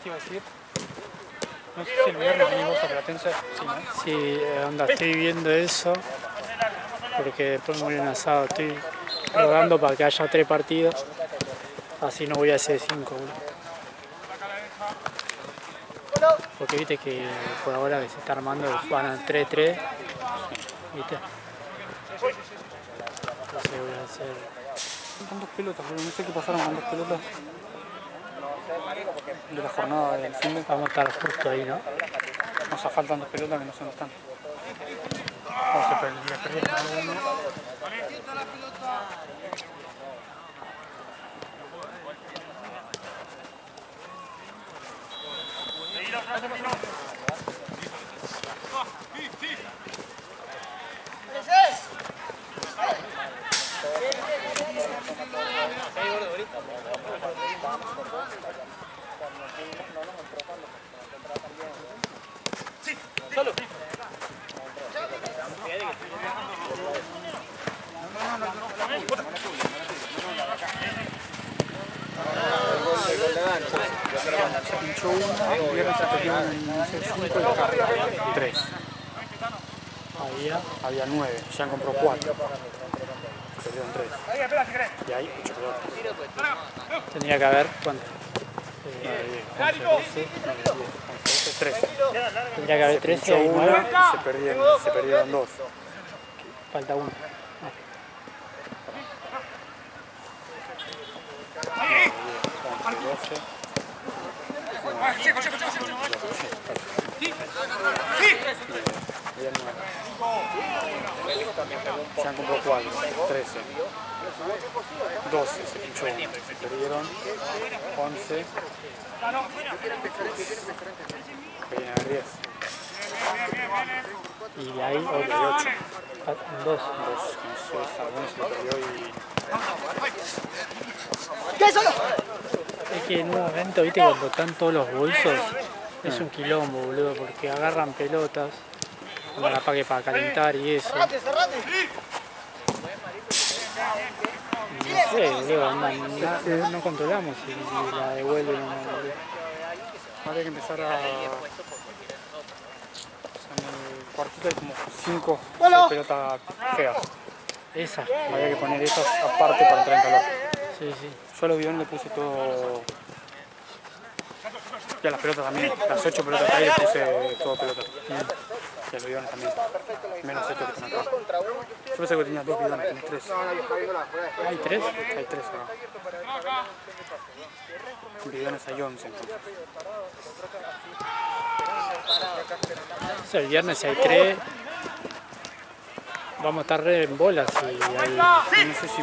te iba a decir? No sé si el viernes venimos a Platense. Sí, ¿no? Sí, onda, estoy viendo eso. Porque después me voy a un asado. Estoy rogando para que haya 3 partidos. Así no voy a hacer 5, boludo. Porque viste que por ahora que se está armando van al 3-3. ¿Viste? Entonces voy a hacer. Son 2 pelotas, boludo. No sé qué pasaron con 2 pelotas de la jornada del fin de. Vamos a estar justo ahí, ¿no? Nos faltan 2 pelotas que no sé dónde están. Oh, le perdieron a uno. Se pinchó uno, el viernes se perdieron en 5 y acá 3. Había 9, ya compró 4. Se perdieron 3. Y hay 8 pelotas. Tendría que haber, ¿cuánto? 9, 10, 11, 12, 9, 10, 11, 12, 13. Tendría que haber 13 Pinchó y uno 9. y se perdieron 2. Falta uno. 11, 12. Se han comprado 4, 13, 12, se pinchó uno, se perdieron 11, viene a 10. Y de ahí Y hay 8. faltan 2. 2, no sé, algunos se lo perdió y. Es que en un momento, viste, cuando están todos los bolsos, es un quilombo, boludo, porque agarran pelotas, para calentar y eso. Y no sé, boludo, no controlamos si la devuelven o no, boludo. Habría que empezar a. En el cuartito hay como 5 pelotas feas. Esa. Habría que poner esas aparte para entrar en calor. Sí, sí. Yo a los bidones le puse todo. Y a las pelotas también. Las 8 pelotas que hay le puse todo pelota. Y a los bidones también. Menos 7 que están acá. Yo pensé que tenía 2 bidones, tenés 3. ¿Hay 3? Hay 3 acá. Bidones hay 11 entonces. El viernes si hay 3, vamos a estar re en bolas y hay. No sé si.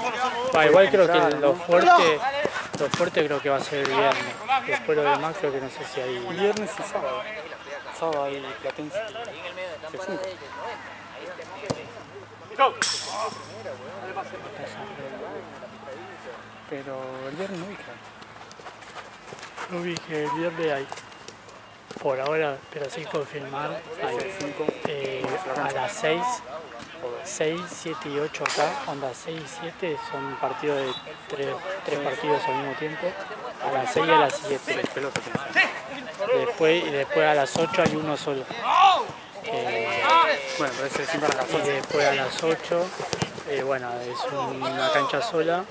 Igual creo que lo fuerte creo que va a ser el viernes. Después lo demás creo que no sé si hay. Viernes y sábado. Sábado hay Platense. C5. Pero el viernes no vi que hay. No vi que el viernes hay. Por ahora, pero sin confirmar, hay a las 6, 7 y 8 acá, onda 6 y 7 son partidos de 3 partidos al mismo tiempo, a las 6 y a las 7. Después a las 8 hay uno solo. Bueno, pero ese es siempre a las 8. Y después a las 8, bueno, es una cancha sola,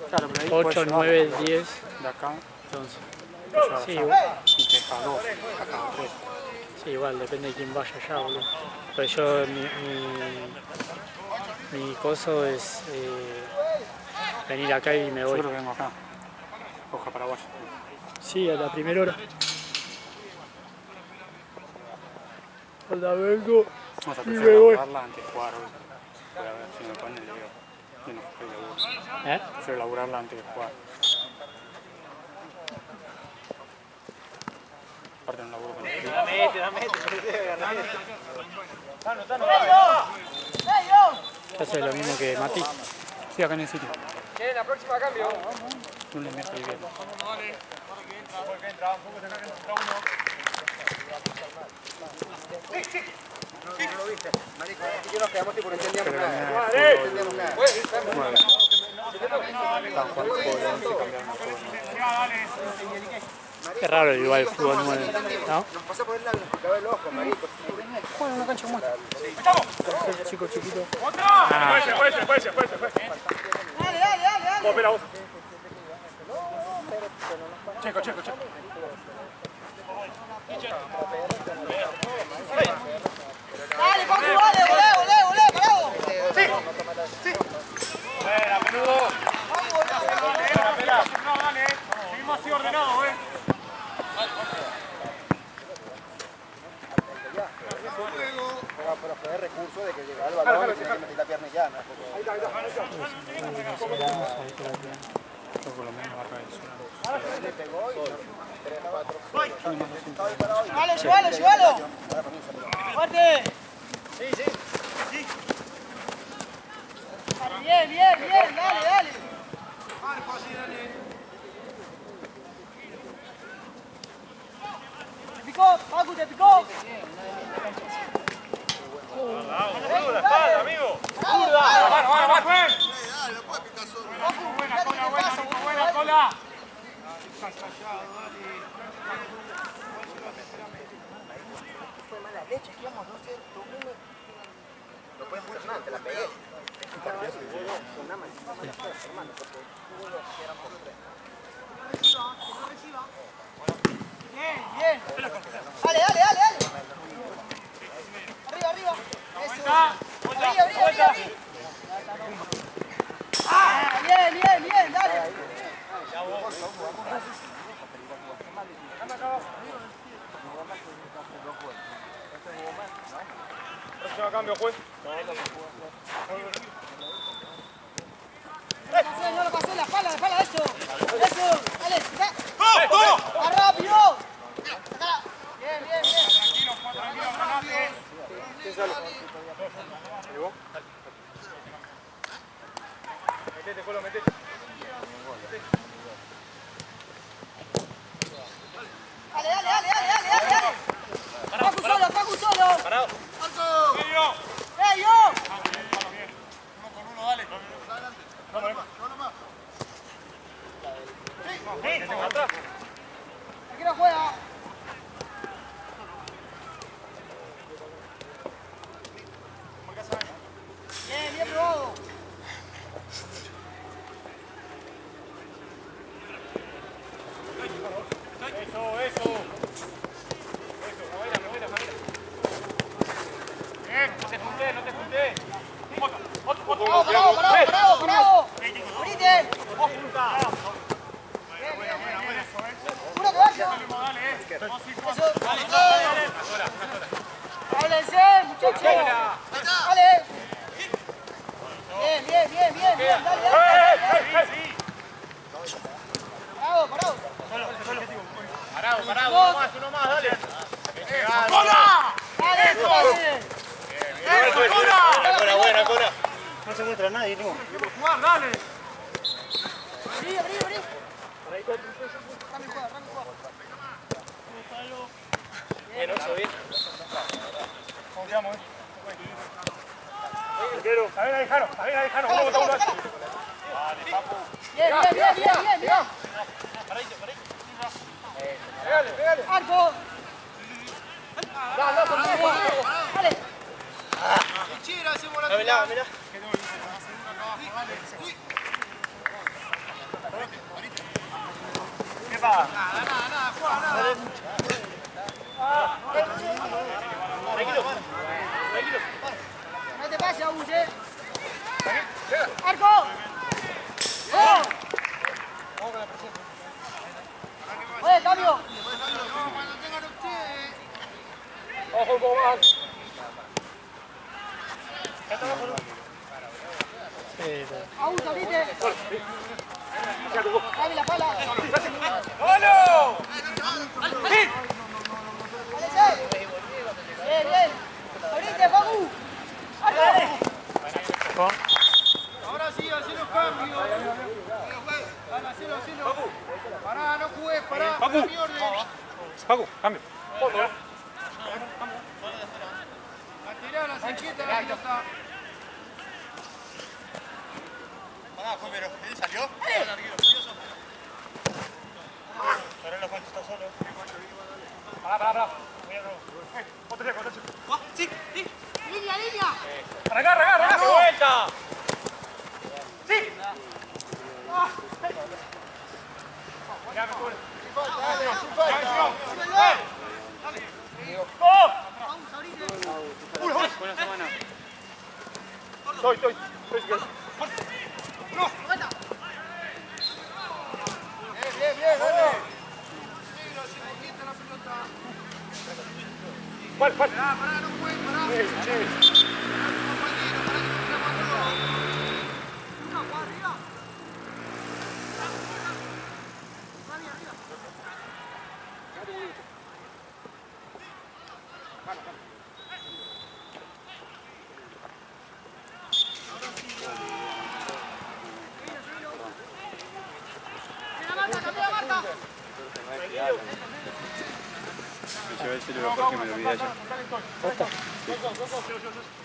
Claro, pero ahí 8, 9, 10, de acá. entonces. Sí, Sí, y te deja 2, acá 3. sí, igual, depende de quién vaya allá, boludo. Pero yo, mi coso es venir acá y me Yo voy. creo que vengo acá. Hoja paraguaya. Sí, a la primera hora. Hola, vengo Vamos a y me prefiero voy. laburarla antes de jugar hoy. Voy a ver si me ponen, le digo. Yo no estoy laburo. Prefiero laburarla antes de jugar. Aparte no laburo con el club. ¿Qué hace lo mismo que Mati? Sí, acá en el sitio. La próxima cambio. Lunes, miércoles y viernes. No lo viste, marico. Y nos quedamos tipo no entendíamos Pero nada. mañana No entendíamos nada. 9. Estaban jugando fútbol 11 y cambiaron a fútbol 9. Es raro igual el fútbol 9, ¿no? Nos pasa por el lado, nos acaba el ojo, marico. Juega en una cancha como esta. El chico chiquito. Puede ser. Vos, espera vos. Checo. Dale, Facu, dale, volé, parado. Sí. Espera, menudo. Espera. Dale. Seguimos así ordenados, Pero fue de recurso de que llegaba el balón y tenía que meter la pierna y ya. Por lo menos va a caer. Llévalo. Fuerte. Sí. Bien, dale. Te picó, Facu, te picó. La espalda, amigo. Vamos. Buena cola. Fue mala leche, que íbamos 2-0, no puedes hacer nada, te la pegué. Una maldita mala fuerza, hermano, porque éramos 3. Bien. Dale. Arriba. Eso. Arriba. Bien, dale. Próximo cambio, juez. No lo pasé, la espalda, eso. Dale, ¡va rápido! Bien. Tranquilo, ganate. Metete, Colo, metete. Dale. Facu solo. Parado. ¡Arco! Medio. ¡Yo! Uno con uno, dale. Sí. Atrás. Aquí no juega. Bien probado. Eso. Bien, no te junté. Otro. Bravo. Venite. Uno que vaya. Háblense, muchachos. Dale. Bien. Dale. Bravo. Parado. Uno más, dale. Dale, Cola. No se encuentra nadie, no. Jugar, dale. Abrí. Rami, juega. Bien, Oso, bien. Confiamos, A ver, Alejandro. Uno bota uno. Vale, papu. Bien. Pégale. Arco. Dale. Mirá. ¿Qué pasa? Nada, juega. Tranquilo. No te pases, Agus, ¡Arco! ¡Oh! ¡Oye, cambio! Ojo, un poco más. Agus, abrite. Dale la pala. ¡Golo! Bien. Abrite, Facu. ¡Arco! Ahora sí, hacer los cambios. Hacelo. Pará, no jugués, pará. Pacu, cambio. Tirá, se inquieta la pelota. Pará, pero ¿él salió? Pará. Ponte seco. Línea, línea. Arrancá. ¡De vuelta! ¡Sí! Ya me cubre. Sin falta. Vamos, abrite. Buena semana. Estoy si querés. Vuelta. Bien, dale. ¿Cuál? Pará, no puedes, pará. Cambia la marca. Me llevé el celular porque me lo olvidé ayer.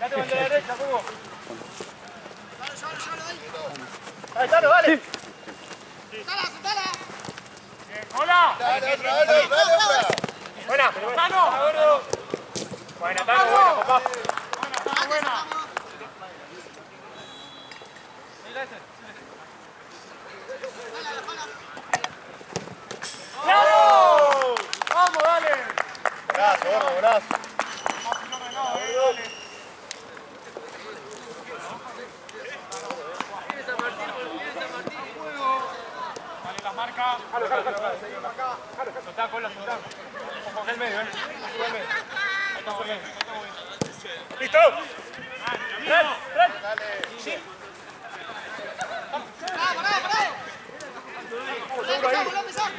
Ya te voy a la derecha, Hugo. Dale. Dale. Sentala. ¡Hola! Dale otra. Buena. ¡Tano! Buena, papá. Buena. ¡Claro! ¡Vamos, dale! Brazo. Dale la marca. Soltá, cola. Ojo que el medio, ¡Listo! ¡Red! Sí. Pará. Volá a empezar.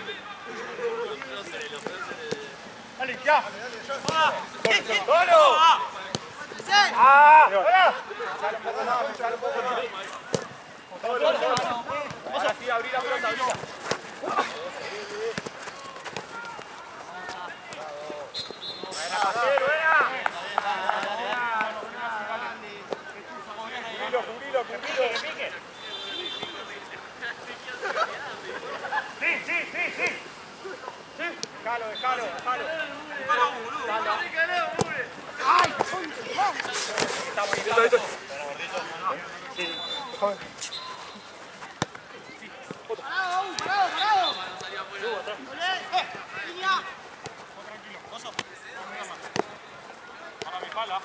Dale, ya. ¡Solo! Sí. ¡Hola! Ahora sí, abrí la pelota, Cubrilo. Sí. Déjalo. Ay, parado. Línea. Para mi pala.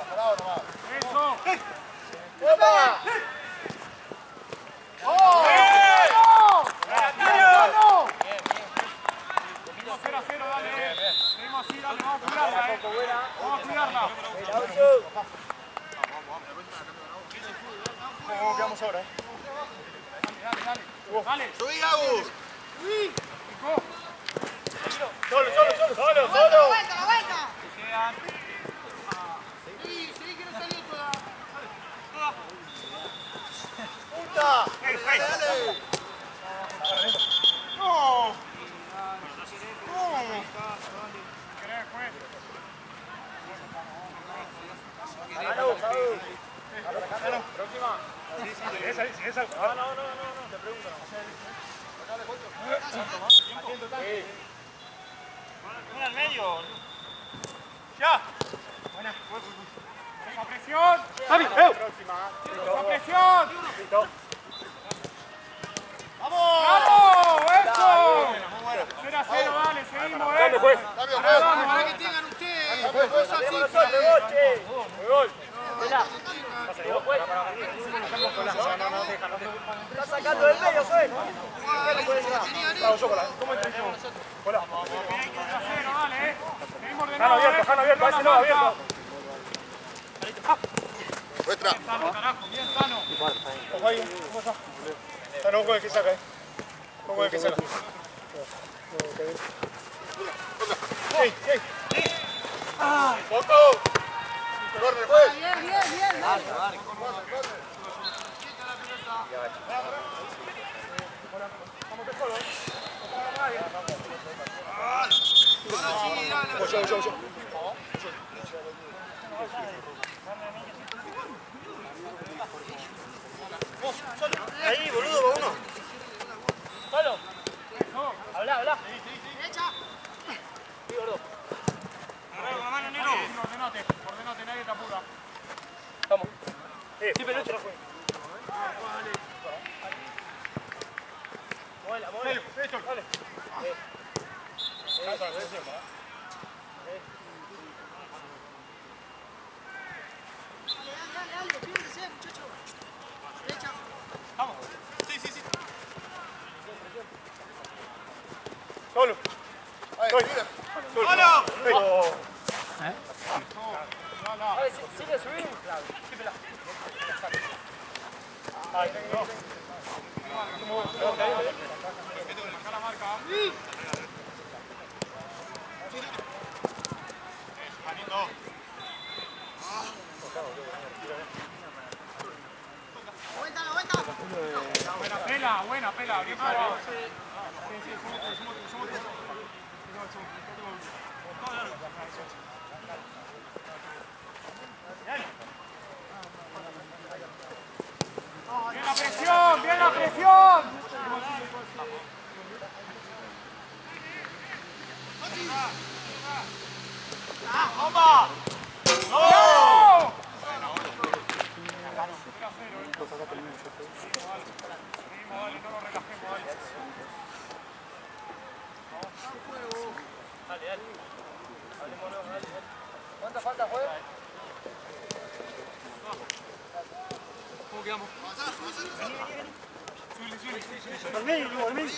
Parado nomás. Eso. ¡Opa! Seguimos 0-0, dale. Seguimos así, dale. Vamos a cuidarla, Vamos a cuidarla. ¿Cómo quedamos ahora, Dale. ¡Subí, Gabu! Solo. La vuelta. Quedan. Sí, que no salió toda. ¡Punta! Hey. Dale. ¡No! ¿Querés, juez? Próxima. Sí, esa. No, te pregunto. Una al medio. ¡Ya! Buena. Esa presión. Próxima. Esa presión. Listo. ¡Vamos! ¡Eso! 0-0, dale, seguimos, Cambio, juez. Para que tengan ustedes. Gol. Está sacando del medio, soy. ¿Cómo entendemos? Hola. Dale, seguimos ordenados. Jano abierto, a ese lado abierto. Muestra. Sano, carajo, bien sano. Ojo ahí, ¿cómo está? Sano, ojo de que saca, Ojo de que saca. Sí. ¡Foco! Corre, juez. Bien. Dale. Yo. Ahí, boludo, va uno. Solo. Habla, habla. Derecha. Sí, gordo. Agarra con la mano, negro. Ordenate, nadie te apura. Vamos. Sí, peluche. Muela, muela. Dale. Dale, defiéndese, muchacho. Derecha. Vamos. Sí. Solo. ¡Solo! Sigue subiendo. Ahí, no. La vuelta. Buena pela, bien jugado. ¡Bien la presión! ¡Bomba! ¡No! ¿Cuánto falta, juego? ¿Cómo quedamos? Al medio, al medio.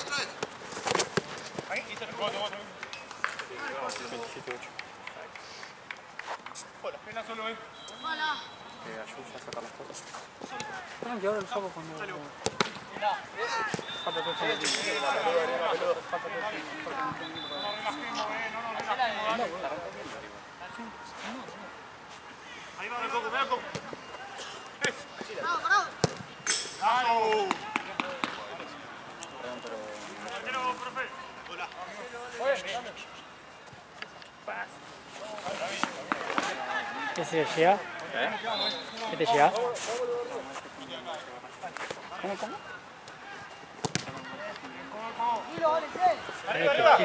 Ahí, y te lo voto. 27-8. Hola, pena solo, Mala. Que ayuda a sacar las cosas. Tienen que ahora el saco cuando... Falta todo el tiempo. Ahí va, me coco, me coco. Parado. ¡Vamos! Portero, profe. Hola. ¿Qué se llega? ¿Qué te llega? ¿Cómo? Hilo, vale, tres. Ahí nomás.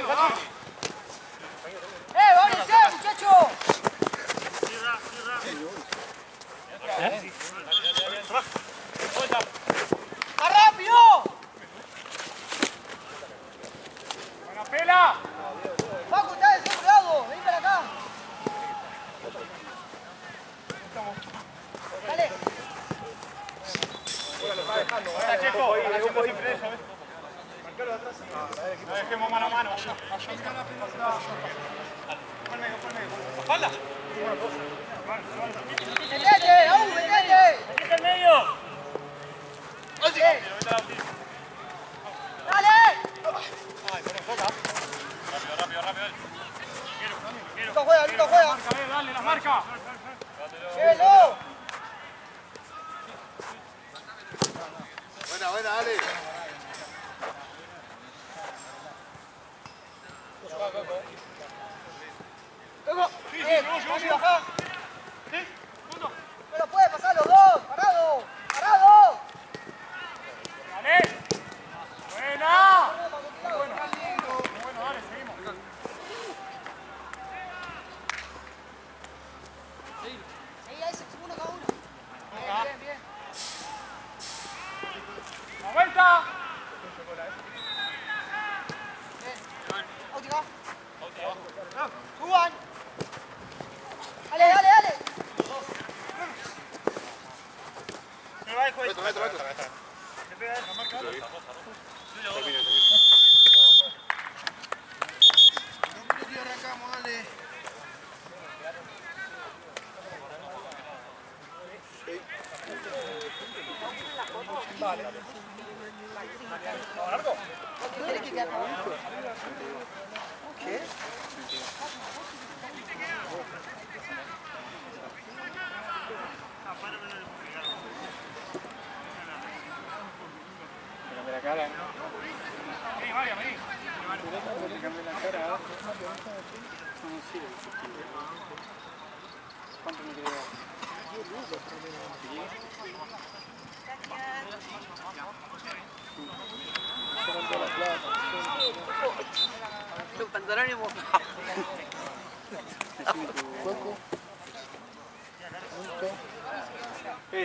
¡Ganá! ¡Váyanse, muchacho! ¡Más rápido! ¡Buena pela! Paco, está de ese lado. Vení para acá. Dale. Está Checo. Siempre eso, no dejemos mano a mano. ¡Espalda! ¡Metete! ¡Aún, metete! ¡Metete en medio! ¡Dale! Rápido. Luca juega. Dale, la marca. ¡Llévelo! Buena, dale. Luego. Bien, bajá. ¿Sí? ¿Punto? No lo puede pasar los dos. ¡Parado! ¡Parado! ¡Dale! ¡Buena! Bueno, dale, seguimos. Seguí a ese, uno cada uno. Bien. ¡La vuelta! Óptica. Suban. Dale. Me va el juez. Metro. ¿Te pega la marca? Arrancamos, dale. Tiene que quedar acá. Cambia la cara. Vení, María, vení. Cambia la cara. Los pantalones mojados.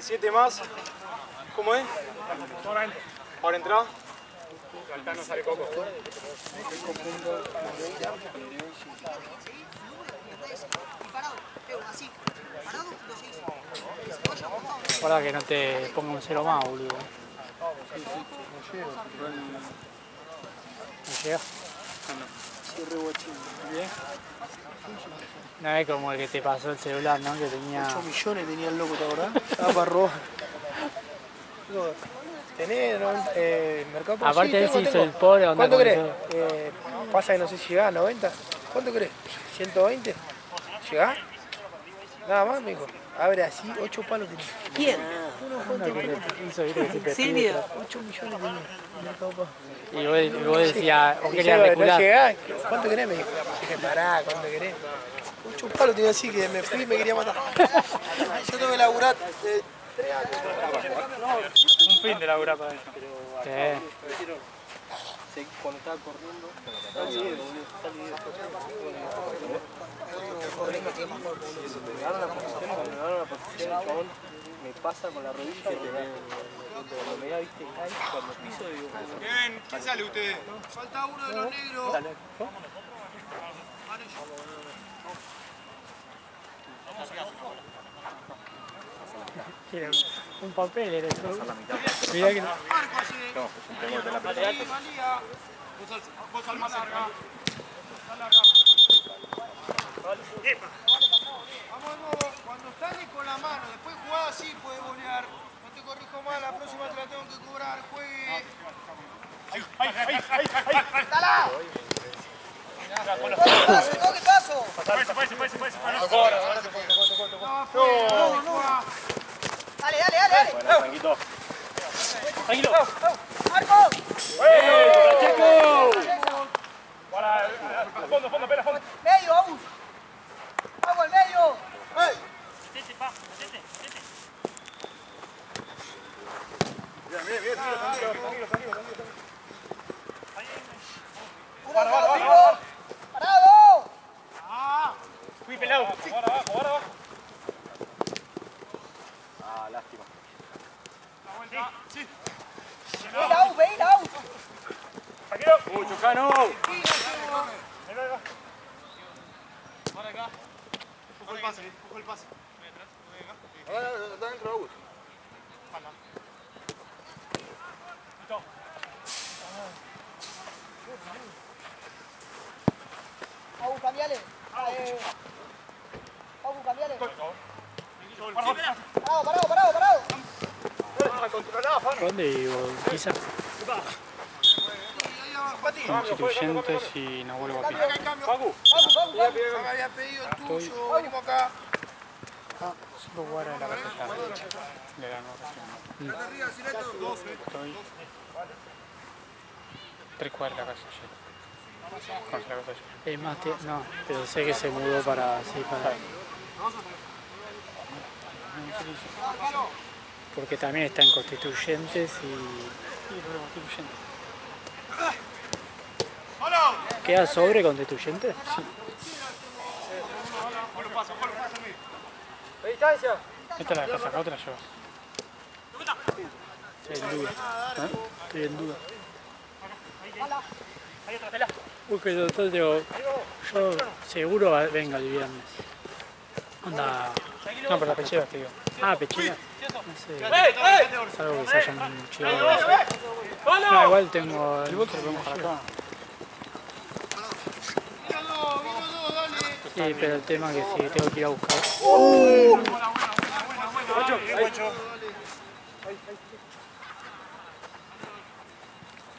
7 más. ¿Cómo es? Ahora entra. No sale Coco. Parado, así. Parado, lo seguís. Guarda que no te ponga un 0 más, boludo. ¿No llega? No es como el que te pasó el celular, ¿no? Que tenía... 8 millones tenía el loco, ¿te acordás? Estaba para robar. ¿Tenés Mercado Pago? Aparte Sí, él tengo, se hizo tengo. el pobre, onda ¿Cuánto con querés? eso. Pasa que no sé si llegás, 90. ¿Cuánto querés? ¿120? ¿Llegás? Nada más, me dijo. Abre así, 8 palos tenía. ¿Quién? Uno que te hizo, viste, que siempre Silvio. pide. 8 millones tenía Mercado Pago. Y vos decías, vos Y querías yo, ¿no recular. llegás? ¿Cuánto querés? Me dijo. Dije, pará, ¿cuánto querés? 8 palos tenía así que me fui y me quería matar. Yo tengo que laburar 3 años. Un fin de laburar para eso. Cuando estaba corriendo, me pasa con la rodilla cuando me da, viste, cae, cuando piso digo... Bien, ¿quién sale usted? Falta uno de los negros. Tiene un papel en eso. Mirá que no. Marco así. Sí, Malía. Vos al más larga. Vamos de nuevo. Cuando sale con la mano, después jugás así, puede volear. No te corrijo más, la próxima te la tengo que cobrar. Juegue. ¡Dala! ¿Qué paso? Dale. Tranquilo. ¡Marco! Fondo, espera, fondo. ¡Medio, vamos! ¡Vamos al medio! ¡Parado! ¡Parado! Fui pelado. Ahora abajo. ¡Veis out! Tranquilo. Mucho cano. Cojo el pase. Está dentro de Augusto. Agu, cambiale. Agu, cambiale. Parado. ¿Dónde vivo? Quizás. Constituyentes y no vuelvo aquí. Agu. Me había pedido el tuyo, venimos acá. Cinco cuadras de la casa ya. De la nueva región. Estoy 3 cuadras de la casa ya. Con la casa ya. Es más, no, pero sé que se mudó para... Sí, para... Porque también está en Constituyentes y... ¿Queda sobre Constituyentes? Sí. Esta es la casa, acá otra llevo. Estoy en duda. Estoy en duda. Uy, pero entonces digo, yo seguro vengo el viernes. Onda... No, pero la pechera te digo. Ah, pechina. No sé. Salvo que se hayan chivado. No, igual tengo... El bote lo podemos dejar acá. Sí, pero el tema es que si tengo que ir a buscar...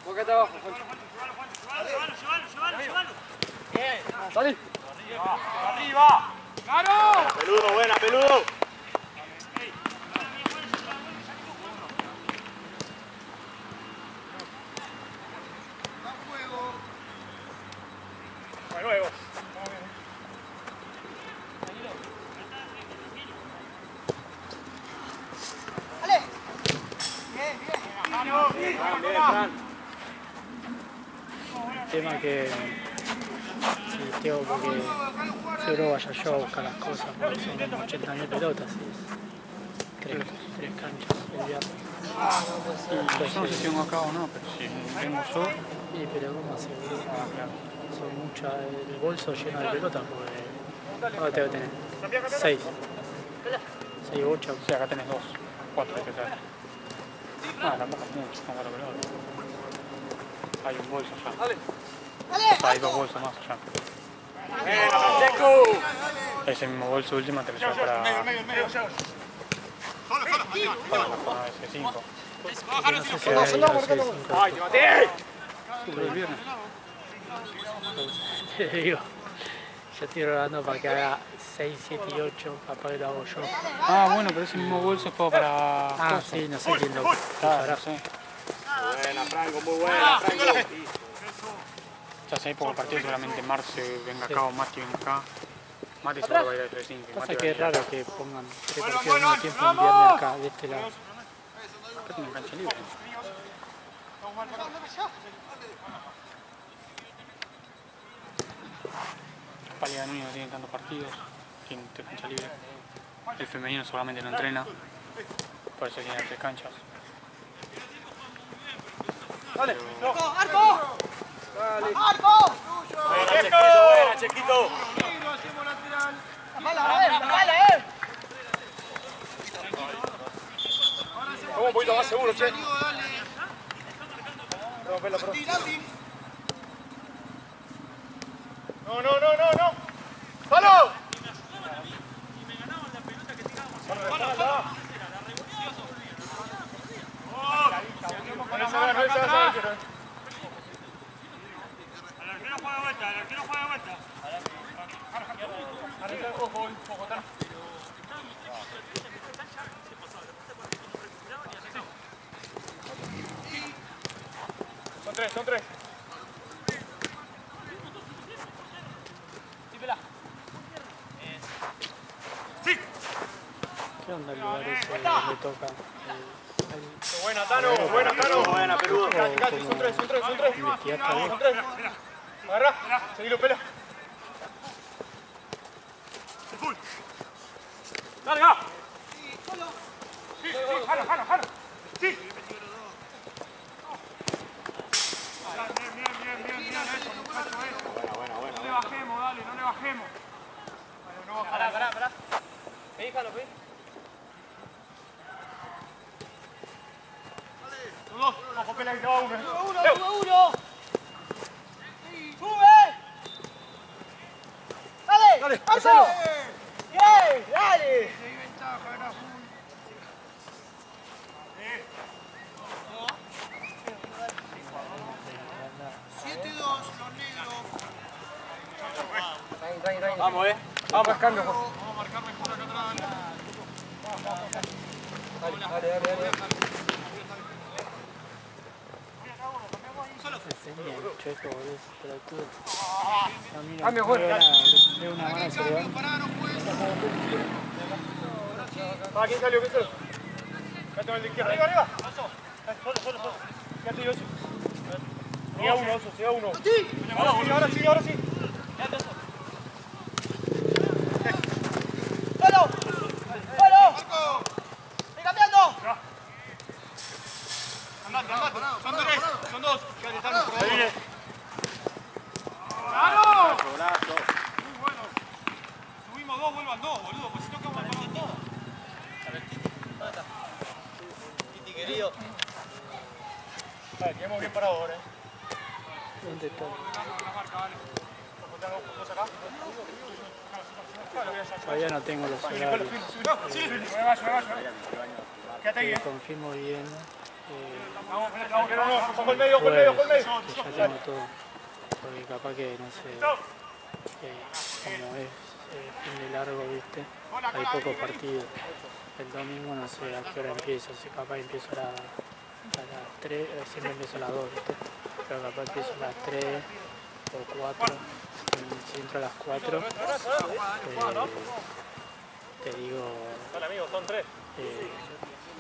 Boca abajo, ¡Salí! ¡Arriba! ¡Claro! ¡Peludo, buena, peludo! Luego. ¡Dale! El tema que si tengo porque seguro vaya yo a buscar las cosas, porque son 80.000 pelotas y es 3 canchas el viernes. Y yo no sé si vengo acá o no, pero si vengo yo, Y pero ¿cómo aseguro? Son muchas, el bolso lleno de pelotas porque ahora tengo que tener 6 u 8. sí, acá tenés 2, 4 que traer. Ah, tampoco es mucho, son 4 pelotas. Hay un bolso allá. O sea, hay 2 bolsos más allá. Ese mismo bolso último te lo llevas para la jornada de C5. No sé si va a ir a hacer 5. Sube el viernes. Te digo, yo estoy rodando para que haga 6, 7 y 8, capaz que lo hago yo. Ah, bueno, pero ese mismo bolso es todo para... Ah, sí, no sé quién lo Claro, usará. no sé. Buena, Franco, muy buena, Franco. Ya sé, porque el partido seguramente Marce venga acá o Mati venga acá. Mati seguro va a ir al F5. Pasa que es raro que pongan 3 partidos al mismo tiempo un viernes acá, de este lado. Acá tienen cancha libre. La Liga de Núñez no tiene tantos partidos, tiene 3 canchas libres. El femenino solamente no entrena, por eso tiene 3 canchas. Dale, ¡Arco! ¡Arco! buena, Chequito. Hacemos lateral. ¡Dale! Vamos un poquito más seguro, che. Diego, dale. Tirati. No. ¡Palo! Son tres. ¿Qué onda el lugar ese que le toca? Buena, Tano. Buena, Peludo. Casi, son tres. ¿Investigaste algo? Son tres. Agarrá, seguilo, pela. Dale, va. Sí, jala. Sí. Bien, eso, muchacho, eso. Buena. No le bajemos, dale, no le bajemos. Bueno, no baja. Pará. Pedíjalo. Dos, ojo, pela, que te va uno. ¡Uno! ¡Sube! ¡Dale! ¡Arco! ¡Bien! ¡Dale! Hay ventaja, era full. Siete y 2, los negros. Vamos, Vamos a cambio. Vamos a marcar mejor acá atrás. Enseña el checo, boludo, pero tú. No, mira, Cambio, Juan. de una mano se le va. Pará, no puedes. ¿Quién salió? Quédate en la izquierda. Arriba. Solo. Quédate, Oso. Siga uno. Ahora sí. ¡Solo! ¡Estoy cambiando! Andate. Son dos. Quédate, Tano, por favor. ¡Claro! Muy bueno. Subimos dos, vuelvan dos, boludo. Pues si no, ¿cómo vamos a todo? Titi, querido. Vale, quedamos bien parados ahora, ¿Dónde está? Todavía no tengo los horarios. Me va. Quédate ahí, Confirmo bien. Vamos, ojo el medio. Que ya tengo todo. Porque capaz que, no sé, como es fin de largo, viste, hay pocos partidos. El domingo no sé a qué hora empiezo, si capaz empiezo a las 3, siempre empiezo a las 2, viste, pero capaz empiezo a las 3 o 4, si entro a las 4, te digo, Hola, amigo, son tres.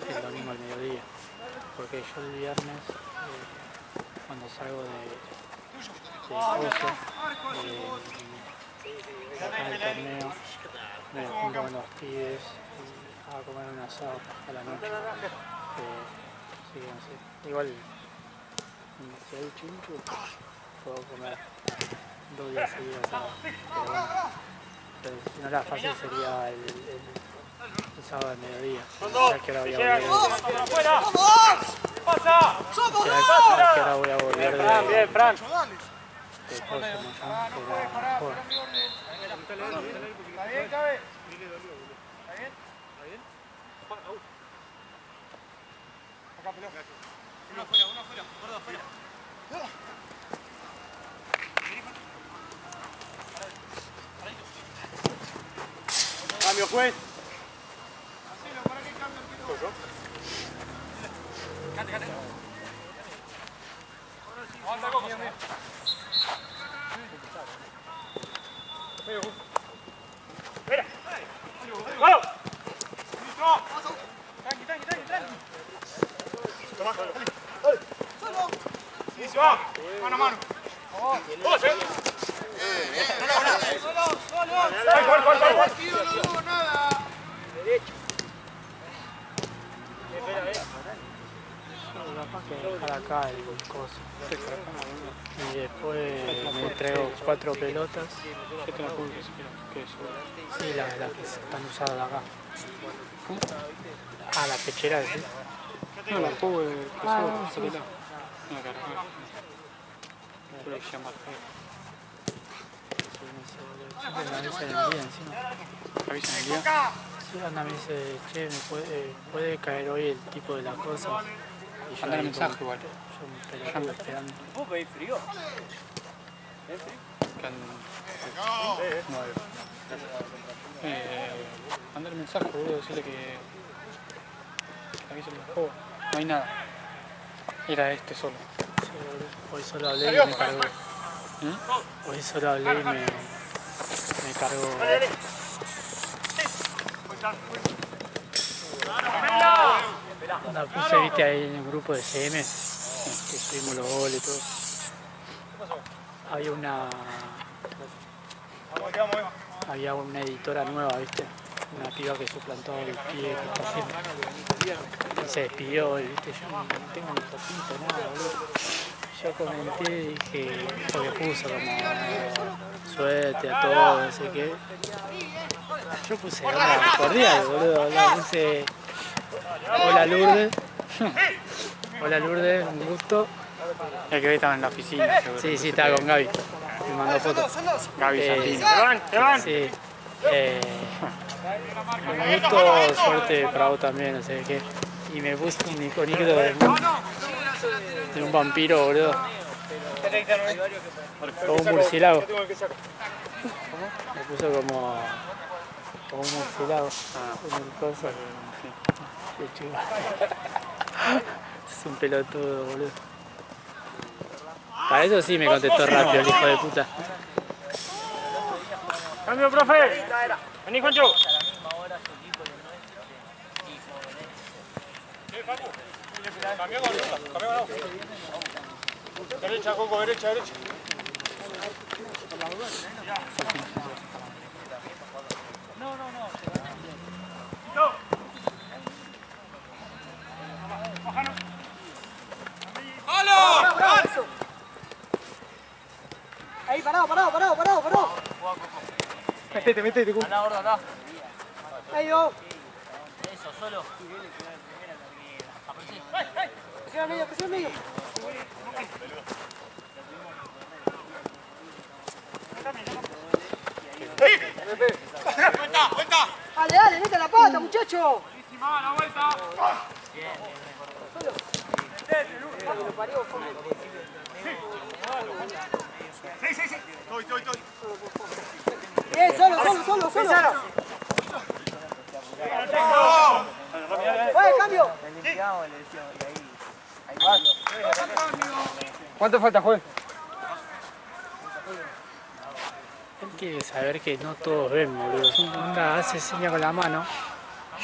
el domingo al mediodía. Porque yo el viernes, cuando salgo de Oso, acá del torneo, me junto con los pibes a comer un asado a la noche. Sí, no sé. Igual, si hay chinchu, puedo comer 2 días seguidos asado. Pero bueno, si no, la fácil sería el sábado al mediodía. Ya que ahora voy a volver. Ya que ahora voy a volver de. Bien, Fran. De cosas, ¿no? Mejor. ¿Está bien, Cabe? ¿Está bien? Acá, pelota. Uno afuera, gordo afuera. Cambio, juez. Hacelo, ¿para qué cambio el tiro? Aguanta, Coco. Mira. ¡Vamos! ¡Listo! Tranqui. Toma. ¡Solo! ¡Listo! ¡Mano a mano! ¡Vamos! ¡Solo! Tío, no hubo nada. Capaz que dejar acá el coso. Y después me traigo 4 pelotas. ¿Qué te la juego que es? Sí, las que están usadas de acá. Ah, la pechera, ¿sí? No, la juego que no, sobra, sí. una cara. Creo que se llama Siempre me avisan el día encima. ¿te avisan el día? Sí, anda, me dice, che, puede caer hoy el tipo de las cosas. Y yo Mandale ahí mensaje como- igual. Yo me pelotudo esperando. ¿Vos pedís frío? Que mandale mensaje, boludo, decirle que avisen los juegos. No hay nada. Era este solo. Sí, hoy solo hablé y me cargó. Hoy solo hablé y me cargó. La puse, viste, ahí en el grupo de CM, que subimos los goles y todo. Había una editora nueva, viste, una piba que suplantó el pie que está haciendo. Y se despidió, y, viste, yo no tengo ni fotito, nada, boludo. Yo comenté, dije, porque puso como suerte a todos, no sé qué. Yo puse onda cordial, boludo, puse hola Lourdes. Hola Lourdes, un gusto. El que hoy estaba en la oficina, seguro. Sí, estaba con Gaby. Me mandó fotos. Gaby Santino. ¡Te van! Sí. Un gusto, suerte para vos también, no sé qué. Y me puso un iconito de un vampiro, boludo. Como un murciélago. Me puso como un murciélago. Un coso. Qué chulo. Es un pelotudo, boludo. Para eso sí me contestó rápido el hijo de puta. ¡Cambio, profe! Vení, Juancho. Cambio con derecha, Coco, derecha. No. ¡Halo! Ahí, parado. Metete, Coco. Andá, gordo, andá. Ahí yo. Eso, solo. Presiona medio. ¡Vuelta! Dale, mete la pata, muchacho. Buenísima, la vuelta. Lo parió, fue. Sí. Estoy. Bien, solo. ¡Oye, cambio! ¿Cuánto falta, juez? Él quiere saber que no todos ven, boludo. Onda hace seña con la mano.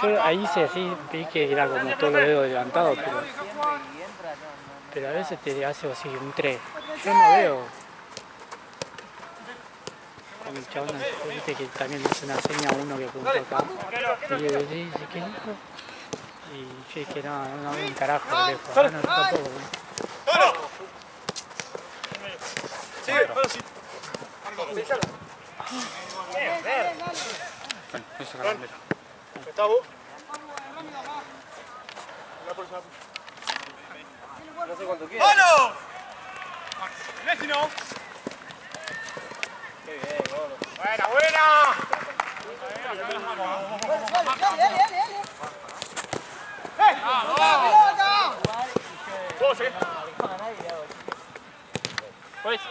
Yo ahí hice así, vi que era como todo lo dedo levantado, pero a veces te hace así un 3. Yo no veo. A mi chabón, viste que también hizo una seña a uno que apuntó acá. Y yo le dije, ¿qué dijo? Y yo dije, no veo un carajo de lejos. Ah, no, yo tampoco. Bueno, voy a sacar la bandera. Gustavo. No sé cuánto queda. ¡Mano! ¡Lesino! Qué bien, gordo. ¡Buena, buena! Dos, Pues.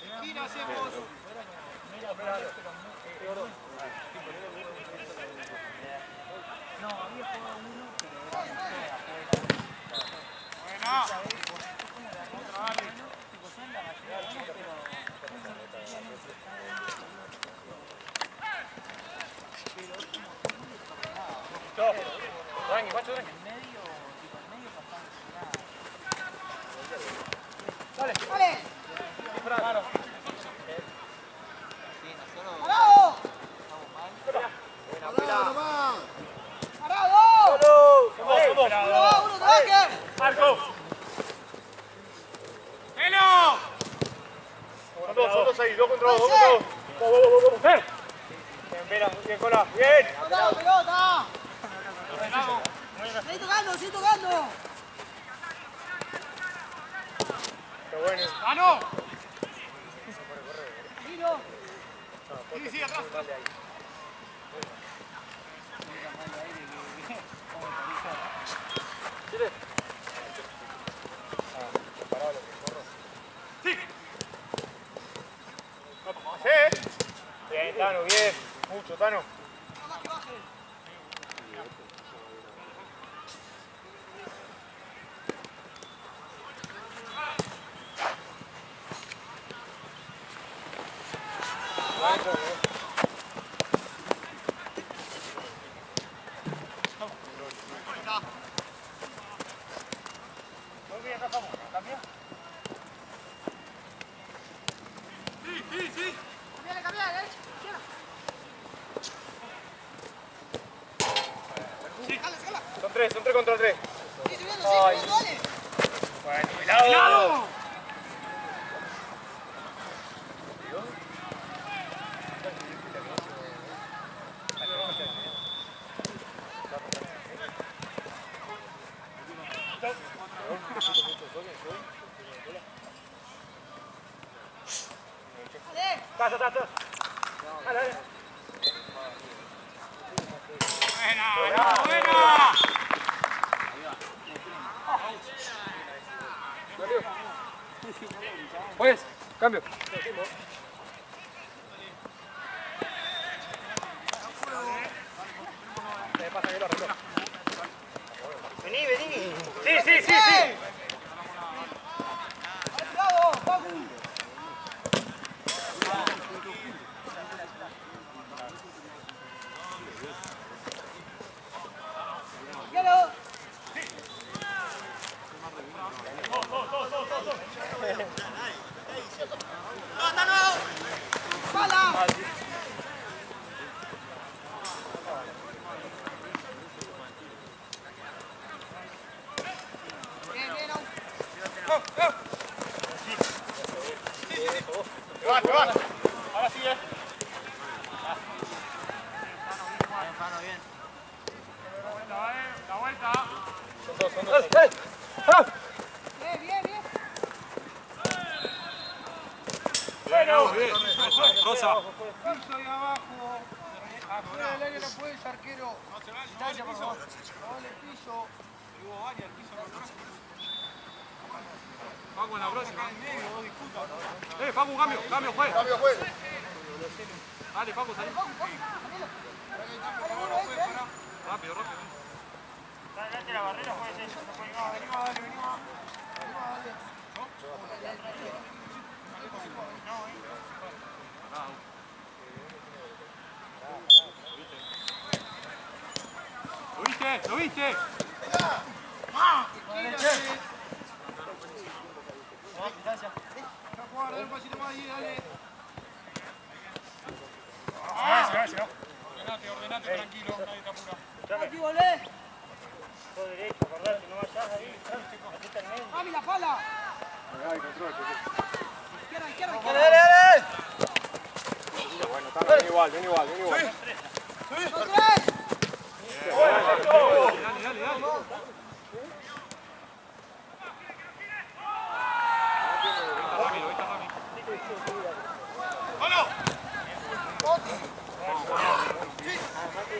Esquina hacemos. Buena. Tranqui, guacho, tranqui. ¡Dale! ¡Parado! ¡Parado nomás! ¡Parado! ¡Vamos! ¡Uno, trabaje! ¡Marco! ¡Eno! Son dos ahí, 2 contra 2, 2 contra 2. ¡Vamos! Bien, bien, cola, bien. ¡Pelota, pelota! ¡Seguí tocando, seguí tocando! Qué bueno. ¡Mano! ¡Vino! Sí, atrás. Sí. Sí. Bien, Tano, bien. Mucho, Tano. ¡Cambiale, cambiale! ¡Derecha! ¡Izquierda! Son 3 contra 3. ¡Sigue subiendo, sigue subiendo, dale! Bueno, cuidado. ¡Dale! Atrás. Dale. Buena. Pues, cambio. Vení. Sí. ¡Bravo, Paco! ¡Quiero! ¡Pala! Bien, aún. Te vas. Ahora sí, La vuelta. Son dos. Bien. Bueno. Rosa. Piso ahí abajo. Afuera del área no puedes, arquero. Distancia, por favor. No vale piso. Paco en la próxima. Paco, cambio, juez. Cambio, juez. Dale, Paco, salí. Rápido. Dale la barrera, juez eso. Vení más, dale. ¿Lo viste? Dale un pasito más ahí, dale. Ordenate, tranquilo, nadie te apura. Aquí, volé. Todo derecho, acordate, no vayas ahí. Aquí termina. Mami, la pala. Izquierda, izquierda, izquierda. Dale, dale. Bueno, está bien igual, bien igual, bien igual. Son tres. Dale, dale, dale.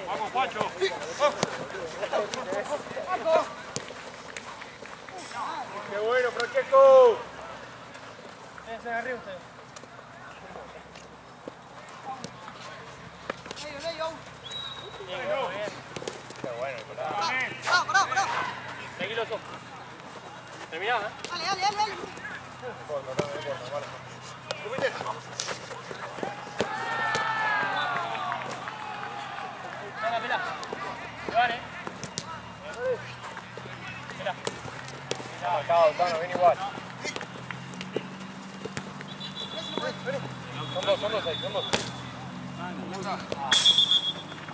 Vamos, Pacho. Qué bueno, Francesco. Se arriba ustedes. Medio, medio. Qué bueno, Pará, pará. Tranquilo, terminá, Dale, dale, dale, dale. Venga, pela. Vale. Mira. Marcado, Tano, ven igual. Son dos ahí, son dos.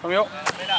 Comió. Pela.